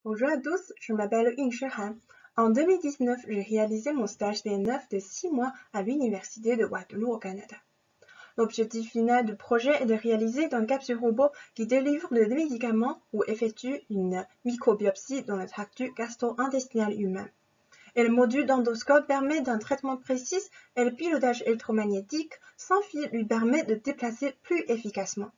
Bonjour à tous, je m'appelle Yun Han. En 2019, j'ai réalisé mon stage TN9 de 6 mois à l'Université de Waterloo au Canada. L'objectif final du projet est de réaliser une capsule robot qui délivre des médicaments ou effectue une microbiopsie dans le tract gastro-intestinal humain. Et le module d'endoscope permet d'un traitement précis et le pilotage électromagnétique sans fil lui permet de déplacer plus efficacement.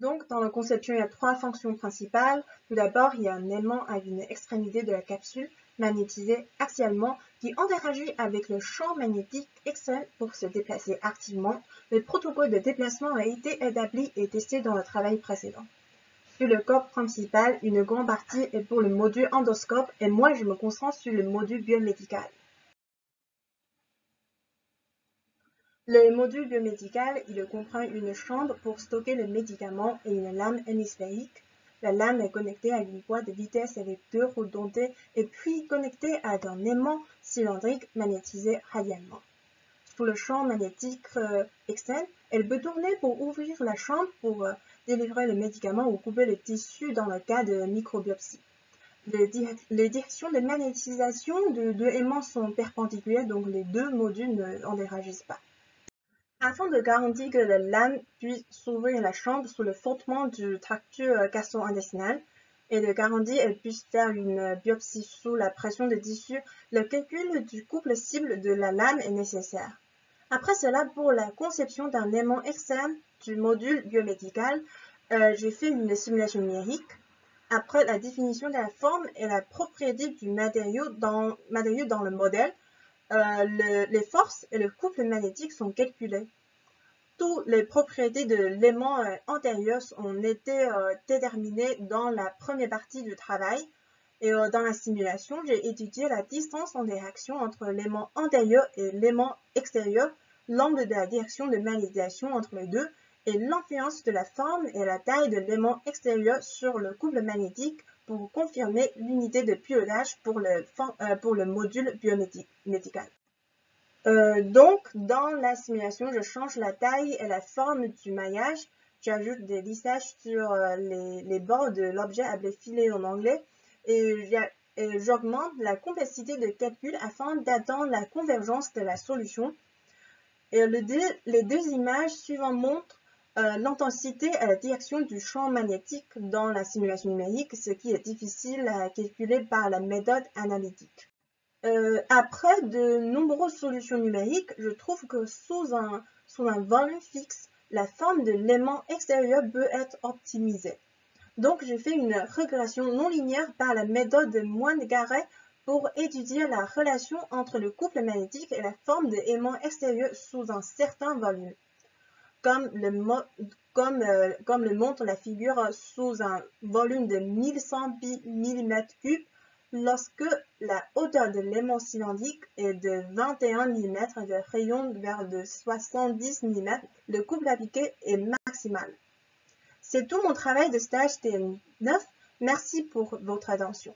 Donc, dans la conception, il y a 3 fonctions principales. Tout d'abord, il y a un aimant à une extrémité de la capsule magnétisée axialement qui interagit avec le champ magnétique externe pour se déplacer activement. Le protocole de déplacement a été établi et testé dans le travail précédent. Sur le corps principal, une grande partie est pour le module endoscope et moi je me concentre sur le module biomédical. Le module biomédical, il comprend une chambre pour stocker le médicament et une lame hémisphérique. La lame est connectée à une boîte de vitesse avec 2 roues dentées et puis connectée à un aimant cylindrique magnétisé radialement. Sous le champ magnétique externe, elle peut tourner pour ouvrir la chambre pour délivrer le médicament ou couper le tissu dans le cas de microbiopsie. Les directions de magnétisation de deux aimants sont perpendiculaires, donc les deux modules n'interagissent pas. Afin de garantir que la lame puisse s'ouvrir la chambre sous le frottement du tract gastro-intestinal et de garantir qu'elle puisse faire une biopsie sous la pression des tissus, le calcul du couple cible de la lame est nécessaire. Après cela, pour la conception d'un aimant externe du module biomédical, j'ai fait une simulation numérique. Après la définition de la forme et la propriété du matériau dans le modèle, les forces et le couple magnétique sont calculés. Toutes les propriétés de l'aimant antérieur ont été déterminées dans la première partie du travail. Et dans la simulation, j'ai étudié la distance en direction entre l'aimant antérieur et l'aimant extérieur, l'angle de la direction de magnétisation entre les deux, et l'influence de la forme et la taille de l'aimant extérieur sur le couple magnétique pour confirmer l'unité de pilotage pour le module biomédical. Donc, dans la simulation, je change la taille et la forme du maillage. J'ajoute des lissages sur les bords de l'objet appelé filet en anglais et j'augmente la complexité de calcul afin d'atteindre la convergence de la solution. Et les deux images suivantes montrent l'intensité et la direction du champ magnétique dans la simulation numérique, ce qui est difficile à calculer par la méthode analytique. Après de nombreuses solutions numériques, je trouve que sous un volume fixe, la forme de l'aimant extérieur peut être optimisée. Donc, j'ai fait une régression non linéaire par la méthode de Moine-Garret pour étudier la relation entre le couple magnétique et la forme de l'aimant extérieur sous un certain volume. Comme le montre la figure sous un volume de 1100 mm3, lorsque la hauteur de l'aimant cylindrique est de 21 mm et le rayon vers de 70 mm, le couple appliqué est maximal. C'est tout mon travail de stage TN9. Merci pour votre attention.